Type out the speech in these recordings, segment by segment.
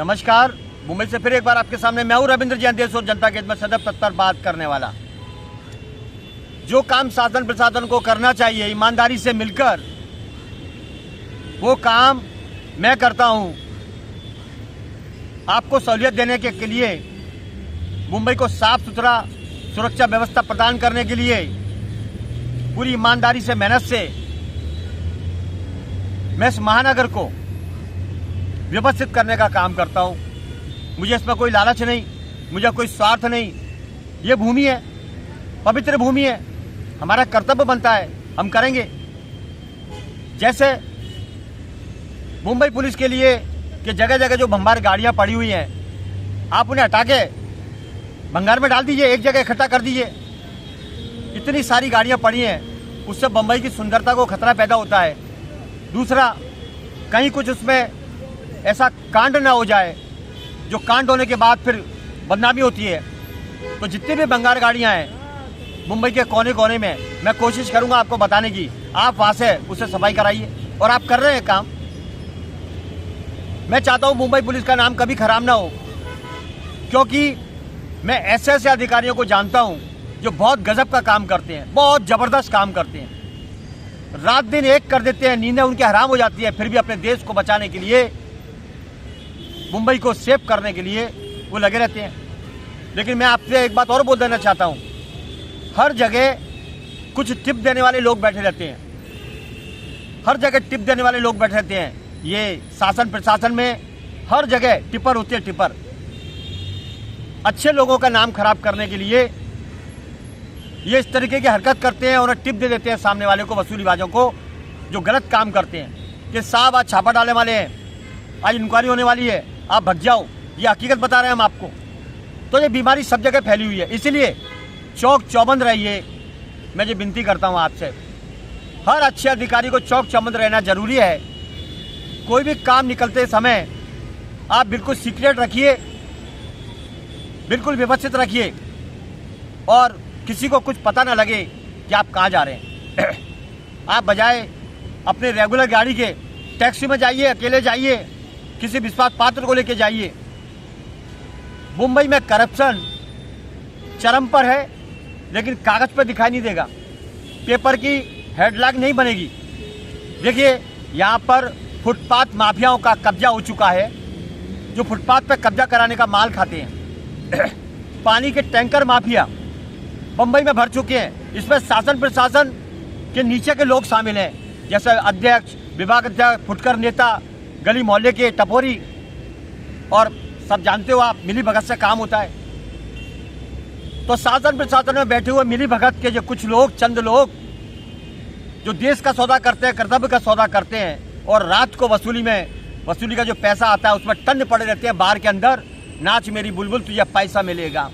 नमस्कार। मुंबई से फिर एक बार आपके सामने मैं हूं रविंद्र जैन, देश और जनता के हित में सदैव तत्पर बात करने वाला। जो काम शासन प्रशासन को करना चाहिए ईमानदारी से मिलकर, वो काम मैं करता हूं। आपको सहूलियत देने के लिए, मुंबई को साफ सुथरा सुरक्षा व्यवस्था प्रदान करने के लिए पूरी ईमानदारी से, मेहनत से मैं इस महानगर को व्यवस्थित करने का काम करता हूं। मुझे इसमें कोई लालच नहीं, मुझे कोई स्वार्थ नहीं। ये भूमि है, पवित्र भूमि है, हमारा कर्तव्य बनता है, हम करेंगे। जैसे मुंबई पुलिस के लिए कि जगह जगह जो भंगार गाड़ियां पड़ी हुई हैं, आप उन्हें हटा के भंगार में डाल दीजिए, एक जगह इकट्ठा कर दीजिए। इतनी सारी गाड़ियां पड़ी हैं, उससे मुंबई की सुंदरता को खतरा पैदा होता है। दूसरा, कहीं कुछ उसमें ऐसा कांड ना हो जाए जो कांड होने के बाद फिर बदनामी होती है। तो जितनी भी भंगार गाड़ियां हैं मुंबई के कोने कोने में, मैं कोशिश करूंगा आपको बताने की। आप वहां से उसे सफाई कराइए, और आप कर रहे हैं काम। मैं चाहता हूं मुंबई पुलिस का नाम कभी खराब ना हो, क्योंकि मैं ऐसे ऐसे अधिकारियों को जानता हूं जो बहुत गजब का काम करते हैं, बहुत जबरदस्त काम करते हैं, रात दिन एक कर देते हैं, नींदें उनकी हराम हो जाती है, फिर भी अपने देश को बचाने के लिए, मुंबई को सेव करने के लिए वो लगे रहते हैं। लेकिन मैं आपसे एक बात और बोल देना चाहता हूं, हर जगह कुछ टिप देने वाले लोग बैठे रहते हैं, हर जगह टिप देने वाले लोग बैठे रहते हैं। ये शासन प्रशासन में हर जगह टिपर होते हैं, टिपर। अच्छे लोगों का नाम खराब करने के लिए ये इस तरीके की हरकत करते हैं, उन्हें टिप दे देते हैं सामने वाले को, वसूलीबाजों को, जो गलत काम करते हैं कि साहब आज छापा डालने वाले हैं, आज इंक्वायरी होने वाली है, आप भग जाओ। ये हकीकत बता रहे हैं हम आपको। तो ये बीमारी सब जगह फैली हुई है, इसीलिए चौक चौबंद रहिए। मैं ये विनती करता हूँ आपसे, हर अच्छे अधिकारी को चौक चौबंद रहना जरूरी है। कोई भी काम निकलते समय आप बिल्कुल सीक्रेट रखिए, बिल्कुल व्यवस्थित रखिए, और किसी को कुछ पता ना लगे कि आप कहाँ जा रहे हैं। आप बजाय अपने रेगुलर गाड़ी के टैक्सी में जाइए, अकेले जाइए, किसी विश्वास पात्र को लेके जाइए। मुंबई में करप्शन चरम पर है, लेकिन कागज पर दिखाई नहीं देगा, पेपर की हेडलाइन नहीं बनेगी। देखिए, यहाँ पर फुटपाथ माफियाओं का कब्जा हो चुका है, जो फुटपाथ पर कब्जा कराने का माल खाते हैं। पानी के टैंकर माफिया मुंबई में भर चुके हैं। इसमें शासन प्रशासन के नीचे के लोग शामिल हैं, जैसे अध्यक्ष, विभाग अध्यक्ष, फुटकर नेता, गली मोहल्ले के टपोरी, और सब जानते हो आप, मिली भगत से काम होता है। तो शासन प्रशासन में बैठे हुए मिली भगत के जो कुछ लोग, चंद लोग, जो देश का सौदा करते हैं, कर्तव्य का सौदा करते हैं, और रात को वसूली का जो पैसा आता है उसमें टन पड़े रहते हैं बार के अंदर। नाच मेरी बुलबुल, तुझे पैसा मिलेगा।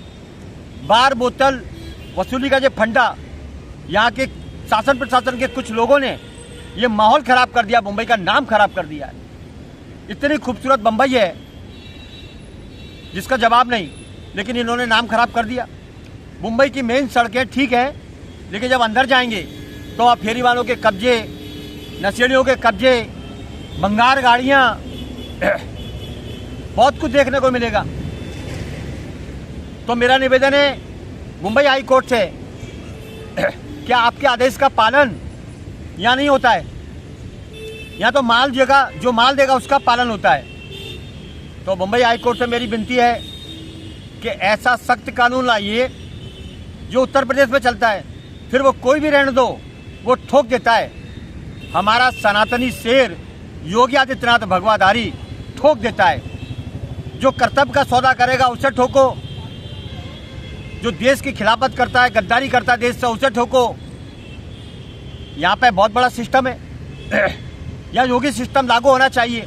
बार बोतल वसूली का जो फंडा, यहाँ के शासन प्रशासन के कुछ लोगों ने ये माहौल खराब कर दिया, मुंबई का नाम खराब कर दिया है। इतनी खूबसूरत मुंबई है जिसका जवाब नहीं, लेकिन इन्होंने नाम खराब कर दिया। मुंबई की मेन सड़कें ठीक है, लेकिन जब अंदर जाएंगे तो आप फेरी वालों के कब्जे, नशेड़ियों के कब्जे, भंगार गाड़ियाँ, बहुत कुछ देखने को मिलेगा। तो मेरा निवेदन है मुंबई हाई कोर्ट से, क्या आपके आदेश का पालन यहाँ नहीं होता है? यहाँ तो माल देगा, जो माल देगा उसका पालन होता है। तो मुंबई हाई कोर्ट से मेरी विनती है कि ऐसा सख्त कानून लाइए जो उत्तर प्रदेश में चलता है, फिर वो कोई भी रहने दो, वो ठोक देता है। हमारा सनातनी शेर योगी आदित्यनाथ भगवाधारी ठोक देता है। जो कर्तव्य का सौदा करेगा उसे ठोको, जो देश की खिलाफत करता है, गद्दारी करता है देश से, उसे ठोको। यहाँ पे बहुत बड़ा सिस्टम है, यह योगी सिस्टम लागू होना चाहिए।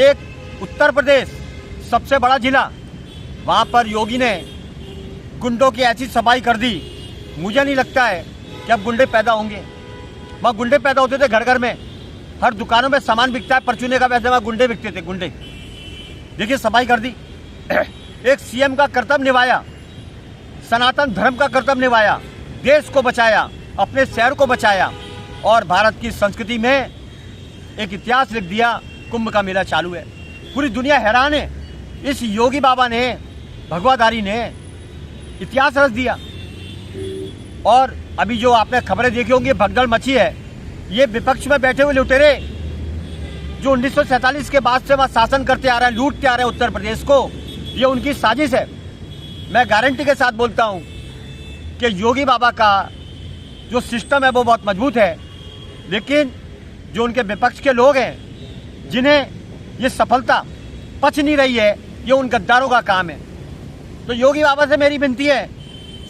एक उत्तर प्रदेश सबसे बड़ा जिला, वहाँ पर योगी ने गुंडों की ऐसी सफाई कर दी, मुझे नहीं लगता है कि अब गुंडे पैदा होंगे। वहाँ गुंडे पैदा होते थे घर घर में, हर दुकानों में सामान बिकता है परचूने का, वैसे वहाँ गुंडे बिकते थे, गुंडे। देखिए, सफाई कर दी। एक सीएम का कर्तव्य निभाया, सनातन धर्म का कर्तव्य निभाया, देश को बचाया, अपने शहर को बचाया, और भारत की संस्कृति में एक इतिहास लिख दिया। कुंभ का मेला चालू है। पूरी दुनिया हैरान है। इस योगी बाबा ने, भगवाधारी ने इतिहास रच दिया। और अभी जो आपने खबरें देखी होंगी, भगदड़ मची है, ये विपक्ष में बैठे हुए लुटेरे जो 1947 के बाद से वह शासन करते आ रहे हैं, लूटते आ रहे हैं उत्तर प्रदेश को, ये उनकी साजिश है। मैं गारंटी के साथ बोलता हूं कि योगी बाबा का जो सिस्टम है वो बहुत मजबूत है, लेकिन जो उनके विपक्ष के लोग हैं जिन्हें ये सफलता पच नहीं रही है, ये उन गद्दारों का काम है। तो योगी बाबा से मेरी विनती है,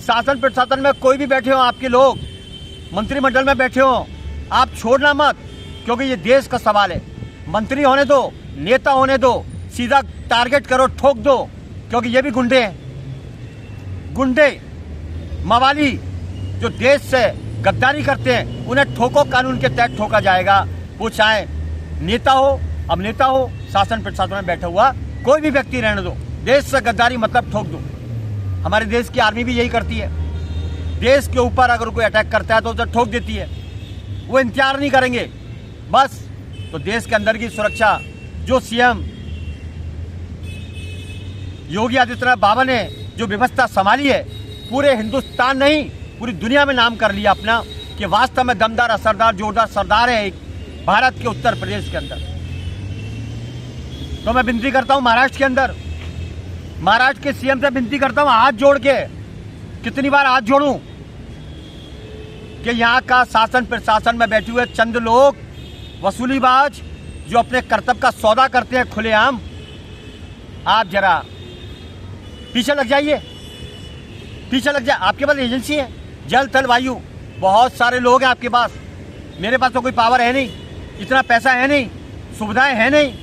शासन प्रशासन में कोई भी बैठे हो, आपके लोग मंत्रिमंडल में बैठे हो, आप छोड़ना मत, क्योंकि ये देश का सवाल है। मंत्री होने दो, नेता होने दो, सीधा टारगेट करो, ठोक दो, क्योंकि ये भी गुंडे हैं। गुंडे मवाली जो देश से गद्दारी करते हैं, उन्हें ठोको, कानून के तहत ठोका जाएगा। वो चाहे नेता हो, अब नेता हो, शासन प्रशासन में बैठा हुआ कोई भी व्यक्ति रहने दो, देश से गद्दारी मतलब ठोक दो। हमारे देश की आर्मी भी यही करती है। देश के ऊपर अगर कोई अटैक करता है तो उसे ठोक देती है, वो इंतजार नहीं करेंगे बस। तो देश के अंदर की सुरक्षा जो सीएम योगी आदित्यनाथ बाबा ने जो व्यवस्था संभाली है, पूरे हिंदुस्तान नहीं पूरी दुनिया में नाम कर लिया अपना कि वास्तव में दमदार, असरदार, जोरदार सरदार है एक भारत के उत्तर प्रदेश के अंदर। तो मैं विनती करता हूं महाराष्ट्र के अंदर, महाराष्ट्र के सीएम से विनती करता हूं, हाथ जोड़ के, कितनी बार हाथ जोड़ूं कि यहां का शासन प्रशासन में बैठे हुए चंद लोग वसूलीबाज जो अपने कर्तव्य का सौदा करते हैं खुलेआम, आप जरा पीछे लग जाइए, पीछे लग जाए। आपके पास एजेंसी है, जल थल वायु, बहुत सारे लोग हैं आपके पास। मेरे पास तो कोई पावर है नहीं, इतना पैसा है नहीं, सुविधाएं है नहीं,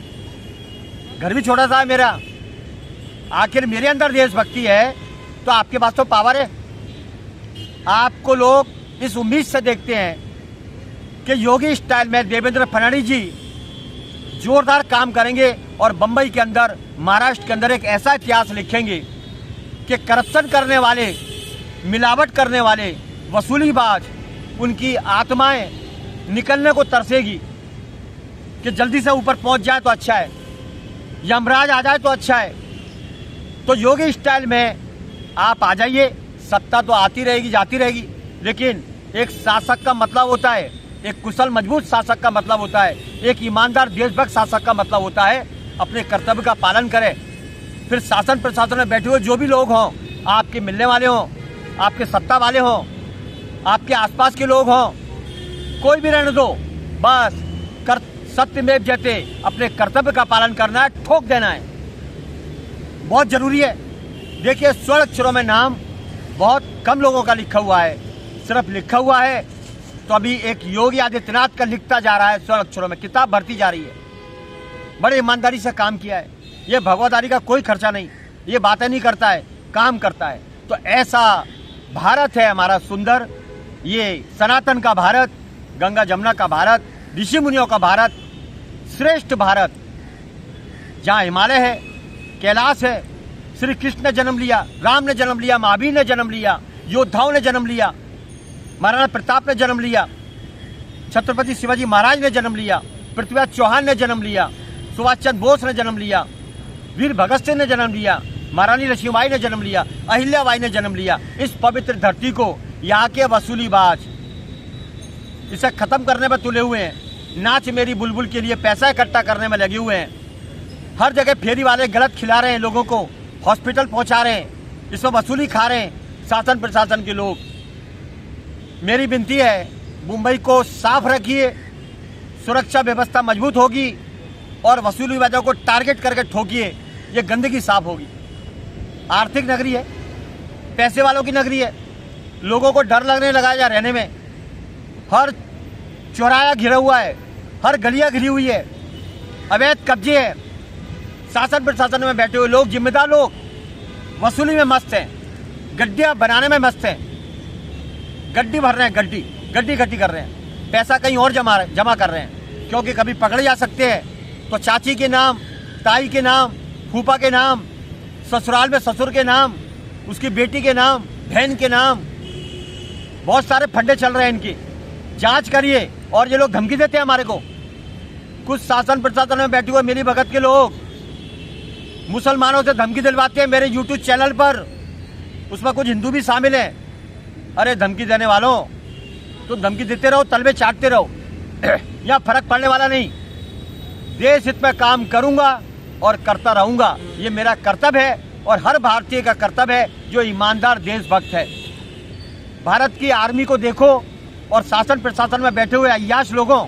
घर भी छोटा सा है मेरा। आखिर मेरे अंदर देशभक्ति है तो आपके पास तो पावर है। आपको लोग इस उम्मीद से देखते हैं कि योगी स्टाइल में देवेंद्र फडणवीस जी जोरदार काम करेंगे और बंबई के अंदर, महाराष्ट्र के अंदर एक ऐसा इतिहास लिखेंगे कि करप्शन करने वाले, मिलावट करने वाले, वसूलीबाज, उनकी आत्माएं निकलने को तरसेगी कि जल्दी से ऊपर पहुंच जाए तो अच्छा है, यमराज आ जाए तो अच्छा है। तो योगी स्टाइल में आप आ जाइए, सत्ता तो आती रहेगी, जाती रहेगी, लेकिन एक शासक का मतलब होता है, एक कुशल मजबूत शासक का मतलब होता है, एक ईमानदार देशभक्त शासक का मतलब होता है अपने कर्तव्य का पालन करें। फिर शासन प्रशासन में बैठे हुए जो भी लोग हों, आपके मिलने वाले हों, आपके सत्ता वाले हों, आपके आसपास के लोग हों, कोई भी रहने दो, बस सत्यमेव जयते, अपने कर्तव्य का पालन करना है, ठोक देना है, बहुत जरूरी है। देखिए, स्वर्ण अक्षरों में नाम बहुत कम लोगों का लिखा हुआ है, सिर्फ लिखा हुआ है तो अभी एक योगी आदित्यनाथ का लिखता जा रहा है, स्वर्ण अक्षरों में किताब भरती जा रही है। बड़े ईमानदारी से काम किया है, ये भगवाधारी का कोई खर्चा नहीं, ये बातें नहीं करता है, काम करता है। तो ऐसा भारत है हमारा सुंदर, ये सनातन का भारत, गंगा जमुना का भारत, ऋषि मुनियों का भारत, श्रेष्ठ भारत, जहाँ हिमालय है, कैलाश है, श्री कृष्ण ने जन्म लिया, राम ने जन्म लिया, महावीर ने जन्म लिया, योद्धाओं ने जन्म लिया, महाराणा प्रताप ने जन्म लिया, छत्रपति शिवाजी महाराज ने जन्म लिया, पृथ्वीराज चौहान ने जन्म लिया, सुभाष चंद्र बोस ने जन्म लिया, वीर भगत सिंह ने जन्म लिया, महारानी लक्ष्मीबाई ने जन्म लिया, अहिल्याबाई ने जन्म लिया। इस पवित्र धरती को यहाँ के वसूलीबाज इसे खत्म करने में तुले हुए हैं, नाच मेरी बुलबुल के लिए पैसा इकट्ठा करने में लगे हुए हैं। हर जगह फेरी वाले गलत खिला रहे हैं, लोगों को हॉस्पिटल पहुंचा रहे हैं, इसमें वसूली खा रहे हैं शासन प्रशासन के लोग। मेरी विनती है, मुंबई को साफ रखिए, सुरक्षा व्यवस्था मजबूत होगी और वसूलीबाजों को टारगेट करके ठोकिए, ये गंदगी साफ होगी। आर्थिक नगरी है, पैसे वालों की नगरी है, लोगों को डर लगने लगा है रहने में। हर चौराहा घिरा हुआ है, हर गलियां घिरी हुई है, अवैध कब्जे है। शासन प्रशासन में बैठे हुए लोग, जिम्मेदार लोग वसूली में मस्त हैं, गड्डियां बनाने में मस्त हैं, गड्डी भर रहे हैं, गड्डी इकट्ठी कर रहे हैं, पैसा कहीं और जमा कर रहे हैं, क्योंकि कभी पकड़े जा सकते हैं। तो चाची के नाम, ताई के नाम, फूफा के नाम, ससुराल में ससुर के नाम, उसकी बेटी के नाम, बहन के नाम, बहुत सारे फंडे चल रहे हैं इनकी, जांच करिए। और ये लोग धमकी देते हैं हमारे को, कुछ शासन प्रशासन में बैठे हुए मिली भगत के लोग मुसलमानों से धमकी दिलवाते हैं मेरे यूट्यूब चैनल पर, उसमें कुछ हिंदू भी शामिल हैं। अरे धमकी देने वालों, तुम धमकी देते रहो, तलवे चाटते रहो, यहाँ फर्क पड़ने वाला नहीं। देश हित में काम करूंगा और करता रहूंगा, ये मेरा कर्तव्य है और हर भारतीय का कर्तव्य है जो ईमानदार देशभक्त है। भारत की आर्मी को देखो और शासन प्रशासन में बैठे हुए अय्याश लोगों,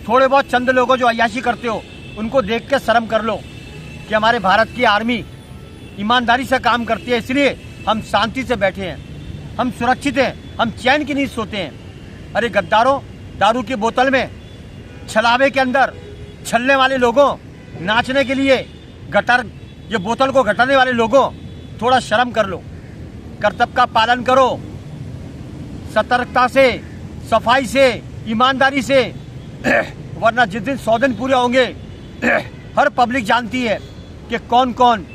थोड़े बहुत चंद लोगों जो अय्याशी करते हो, उनको देख के शर्म कर लो कि हमारे भारत की आर्मी ईमानदारी से काम करती है, इसलिए हम शांति से बैठे हैं, हम सुरक्षित हैं, हम चैन की नींद सोते हैं। अरे गद्दारों, दारू की बोतल में, छलावे के अंदर छलने वाले लोगों, नाचने के लिए गटर ये बोतल को घटाने वाले लोगों, थोड़ा शर्म कर लो, कर्तव्य का पालन करो, सतर्कता से, सफाई से, ईमानदारी से, वरना जिस दिन 100 दिन पूरे होंगे हर पब्लिक जानती है कि कौन कौन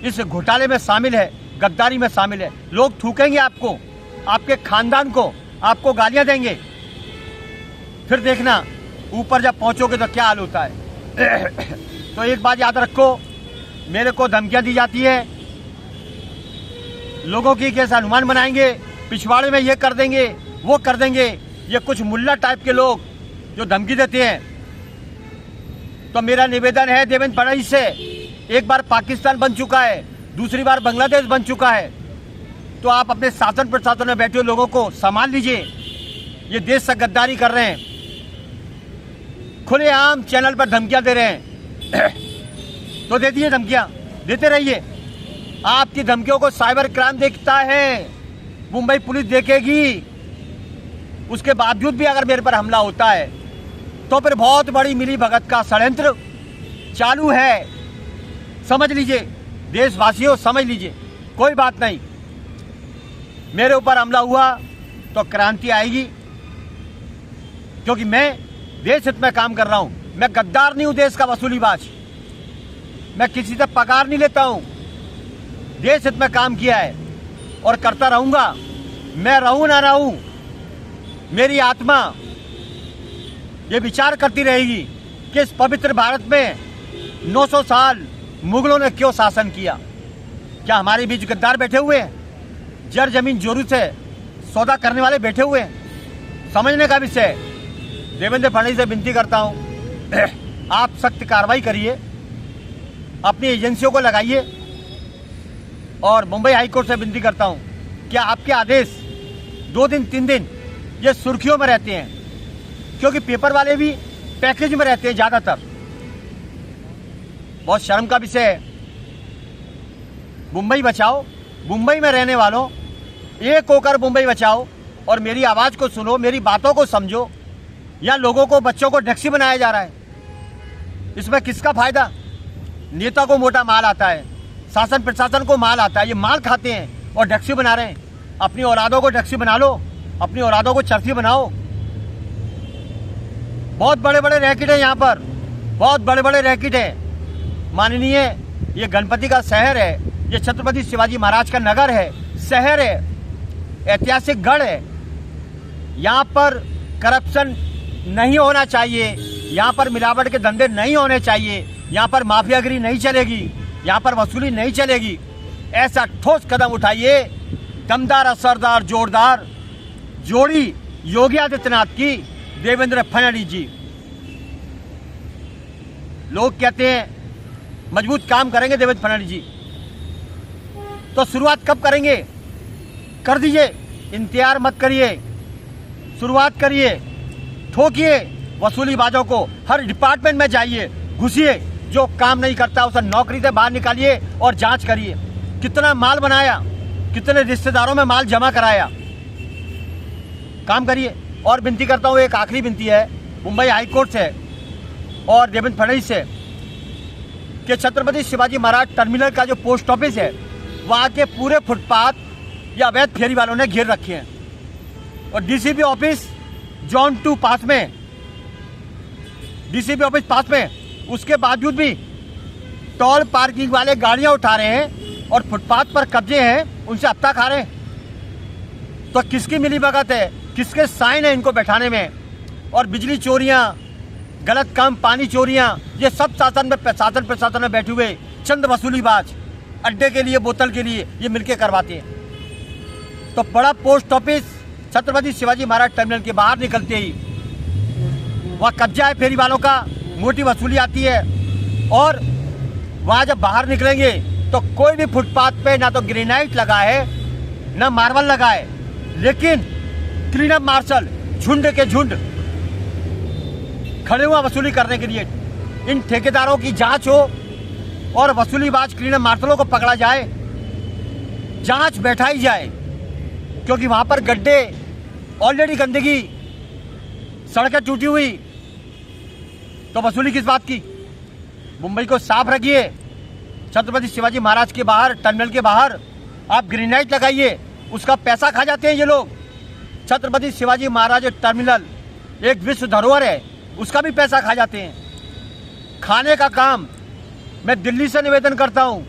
इस घोटाले में शामिल है, गद्दारी में शामिल है। लोग थूकेंगे आपको, आपके खानदान को, आपको गालियां देंगे, फिर देखना ऊपर जब पहुंचोगे तो क्या हाल होता है। तो एक बात याद रखो, मेरे को धमकियां दी जाती है, लोगों की कैसे अनुमान बनाएंगे, पिछवाड़े में ये कर देंगे, वो कर देंगे, ये कुछ मुल्ला टाइप के लोग जो धमकी देते हैं। तो मेरा निवेदन है देवेंद्र फडणवीस से, एक बार पाकिस्तान बन चुका है, दूसरी बार बांग्लादेश बन चुका है, तो आप अपने शासन प्रशासन में बैठे हुए लोगों को संभाल लीजिए। ये देश से गद्दारी कर रहे हैं, खुलेआम चैनल पर धमकियां दे रहे हैं। तो दे दिए धमकियां, देते रहिए। आपकी धमकियों को साइबर क्राइम देखता है, मुंबई पुलिस देखेगी। उसके बावजूद भी अगर मेरे पर हमला होता है तो फिर बहुत बड़ी मिली भगत का षड्यंत्र चालू है, समझ लीजिए। देशवासियों समझ लीजिए, कोई बात नहीं, मेरे ऊपर हमला हुआ तो क्रांति आएगी, क्योंकि मैं देश हित में काम कर रहा हूं। मैं गद्दार नहीं हूं, देश का वसूलीबाज, मैं किसी से पगार नहीं लेता हूं। देश हित में काम किया है और करता रहूंगा। मैं रहूं ना रहूं, मेरी आत्मा ये विचार करती रहेगी कि इस पवित्र भारत में 900 साल मुगलों ने क्यों शासन किया। क्या हमारे बीच गद्दार बैठे हुए हैं, जर जमीन जोरू से सौदा करने वाले बैठे हुए हैं? समझने का विषय। देवेंद्र फडणवीस से विनती करता हूं, आप सख्त कार्रवाई करिए, अपनी एजेंसियों को लगाइए। और मुंबई हाईकोर्ट से विनती करता हूं कि आपके आदेश 2 दिन 3 दिन ये सुर्खियों में रहते हैं, क्योंकि पेपर वाले भी पैकेज में रहते हैं ज्यादातर। बहुत शर्म का विषय है। मुंबई बचाओ, मुंबई में रहने वालों, एक होकर मुंबई बचाओ और मेरी आवाज को सुनो, मेरी बातों को समझो। या लोगों को, बच्चों को टैक्सी बनाया जा रहा है, इसमें किसका फायदा? नेता को मोटा माल आता है, शासन प्रशासन को माल आता है, ये माल खाते हैं और टैक्सी बना रहे हैं। अपनी औलादों को टैक्सी बना लो, अपनी औलादों को चरखी बनाओ। बहुत बड़े बड़े रैकेट है यहाँ पर, बहुत बड़े बड़े रैकेट है। माननीय, ये गणपति का शहर है, ये छत्रपति शिवाजी महाराज का नगर है, शहर है, ऐतिहासिक गढ़ है। यहाँ पर करप्शन नहीं होना चाहिए, यहाँ पर मिलावट के धंधे नहीं होने चाहिए, यहाँ पर माफियागिरी नहीं चलेगी, यहाँ पर वसूली नहीं चलेगी। ऐसा ठोस कदम उठाइए, दमदार, असरदार, जोरदार जोड़ी योगी आदित्यनाथ की, देवेंद्र फडणवीस जी। लोग कहते हैं मजबूत काम करेंगे देवेंद्र फडणवीस जी, तो शुरुआत कब करेंगे? कर दीजिए, इंतजार मत करिए, शुरुआत करिए, ठोकिए वसूलीबाजों को। हर डिपार्टमेंट में जाइए, घुसिए, जो काम नहीं करता उसे नौकरी से बाहर निकालिए और जांच करिए। कितना माल बनाया, कितने रिश्तेदारों में माल जमा कराया, काम करिए। और विनती करता हूँ, एक आखिरी विनती है मुंबई हाईकोर्ट से और देवेंद्र फडणवीस से कि छत्रपति शिवाजी महाराज टर्मिनल का जो पोस्ट ऑफिस है, वहाँ के पूरे फुटपाथ या अवैध फेरी वालों ने घेर रखे हैं। और डीसीपी ऑफिस जोन 2 पास में, डीसीपी ऑफिस पास में, उसके बावजूद भी टोल पार्किंग वाले गाड़ियां उठा रहे हैं और फुटपाथ पर कब्जे हैं, उनसे हफ्ता खा रहे हैं। तो किसकी मिलीभगत है, किसके साइन है इनको बैठाने में? और बिजली चोरियां, गलत काम, पानी चोरियां, ये सब शासन प्रशासन में बैठे हुए चंद वसूलीबाज अड्डे के लिए, बोतल के लिए ये मिलके करवाते हैं। तो बड़ा post office Chhatrapati Shivaji Maharaj terminal के बाहर निकलते ही वहाँ कब्जा है फेरी वालों का, मोटी वसूली आती है। और वहाँ जब बाहर निकलेंगे तो कोई भी फुटपाथ पे ना तो ग्रेनाइट लगा है ना मार्बल लगा है, लेकिन क्लीनअप मार्शल झुंड के झुंड खड़े हुआ वसूली करने के लिए। इन ठेकेदारों की जांच हो और वसूलीबाज क्लीनअप मार्शलों को पकड़ा जाए, जांच बैठाई जाए, क्योंकि वहां पर गड्ढे, ऑलरेडी गंदगी, सड़कें टूटी हुई, तो वसूली किस बात की। मुंबई को साफ रखिए। छत्रपति शिवाजी महाराज के बाहर, टर्मिनल के बाहर आप ग्रेनाइट लगाइए, उसका पैसा खा जाते हैं ये लोग। छत्रपति शिवाजी महाराज टर्मिनल एक विश्व धरोहर है, उसका भी पैसा खा जाते हैं। खाने का काम मैं दिल्ली से निवेदन करता हूं,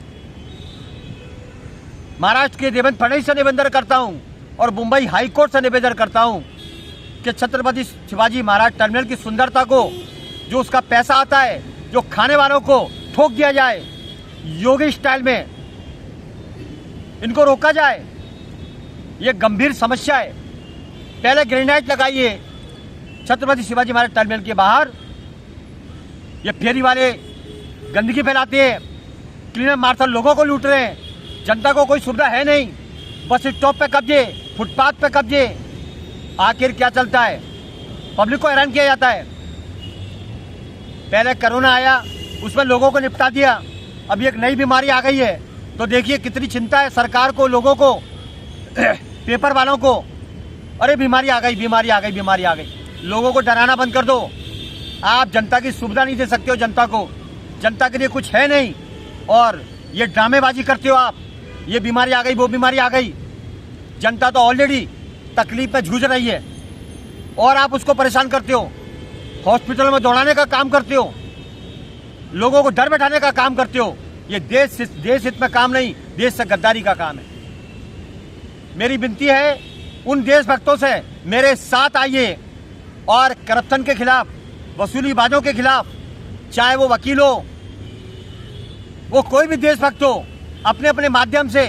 महाराष्ट्र के देवेंद्र फडणवीस से निवेदन करता हूं और मुंबई हाई कोर्ट से निवेदन करता हूं कि छत्रपति शिवाजी महाराज टर्मिनल की सुंदरता को, जो उसका पैसा आता है, जो खाने वालों को ठोक दिया जाए, योगी स्टाइल में इनको रोका जाए। ये गंभीर समस्या है। पहले ग्रेनाइट लगाइए छत्रपति शिवाजी महाराज टर्मिनल के बाहर। ये फेरी वाले गंदगी फैलाते हैं, क्लीनअप मार्शल लोगों को लूट रहे हैं, जनता को कोई सुविधा है नहीं, बस स्टॉप पे कब्जे, फुटपाथ पे कब्जे। आखिर क्या चलता है, पब्लिक को हैरान किया जाता है। पहले कोरोना आया, उसमें लोगों को निपटा दिया, अब एक नई बीमारी आ गई है, तो देखिए कितनी चिंता है सरकार को, लोगों को, पेपर वालों को। अरे बीमारी आ गई, बीमारी आ गई, बीमारी आ गई। लोगों को डराना बंद कर दो। आप जनता की सुविधा नहीं दे सकते हो, जनता को, जनता के लिए कुछ है नहीं, और ये ड्रामेबाजी करते हो आप। ये बीमारी आ गई, वो बीमारी आ गई, जनता तो ऑलरेडी तकलीफ में जूझ रही है और आप उसको परेशान करते हो, हॉस्पिटल में दौड़ाने का काम करते हो, लोगों को डर बैठाने का काम करते हो। ये देश हित में काम नहीं, देश से गद्दारी का काम है। मेरी विनती है उन देशभक्तों से, मेरे साथ आइए और करप्शन के खिलाफ, वसूलीबाजों के खिलाफ, चाहे वो वकील हो, वो कोई भी देशभक्त हो, अपने अपने माध्यम से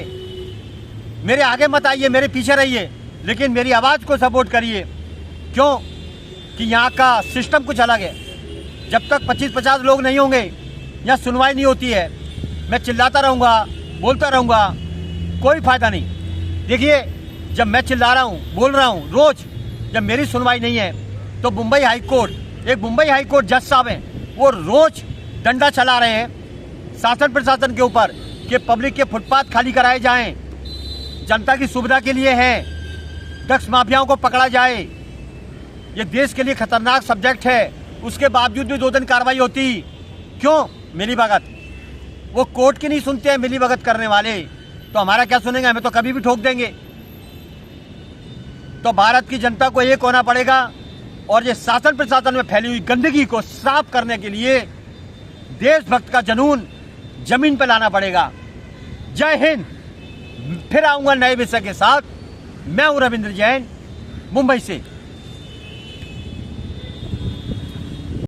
मेरे आगे मत आइए, मेरे पीछे रहिए, लेकिन मेरी आवाज़ को सपोर्ट करिए। क्यों कि यहाँ का सिस्टम कुछ अलग है। जब तक 25-50 लोग नहीं होंगे, यहाँ सुनवाई नहीं होती है। मैं चिल्लाता रहूँगा, बोलता रहूँगा, कोई फायदा नहीं। देखिए, जब मैं चिल्ला रहा हूँ, बोल रहा हूँ रोज, जब मेरी सुनवाई नहीं है, तो मुंबई हाई कोर्ट, एक मुंबई हाई कोर्ट जज साहब हैं, वो रोज डंडा चला रहे हैं शासन प्रशासन के ऊपर कि पब्लिक के फुटपाथ खाली कराए जाएं, जनता की सुविधा के लिए है, ड्रग्स माफियाओं को पकड़ा जाए। ये देश के लिए खतरनाक सब्जेक्ट है, उसके बावजूद भी 2 दिन कार्रवाई होती। क्यों? मिलीभगत। वो कोर्ट की नहीं सुनते हैं मिलीभगत करने वाले, तो हमारा क्या सुनेंगे? हमें तो कभी भी ठोक देंगे। तो भारत की जनता को एक होना पड़ेगा और ये शासन प्रशासन में फैली हुई गंदगी को साफ करने के लिए देशभक्त का जुनून जमीन पर लाना पड़ेगा। जय हिंद। फिर आऊंगा नए विषय के साथ। मैं हूं रविंद्र जैन, मुंबई से।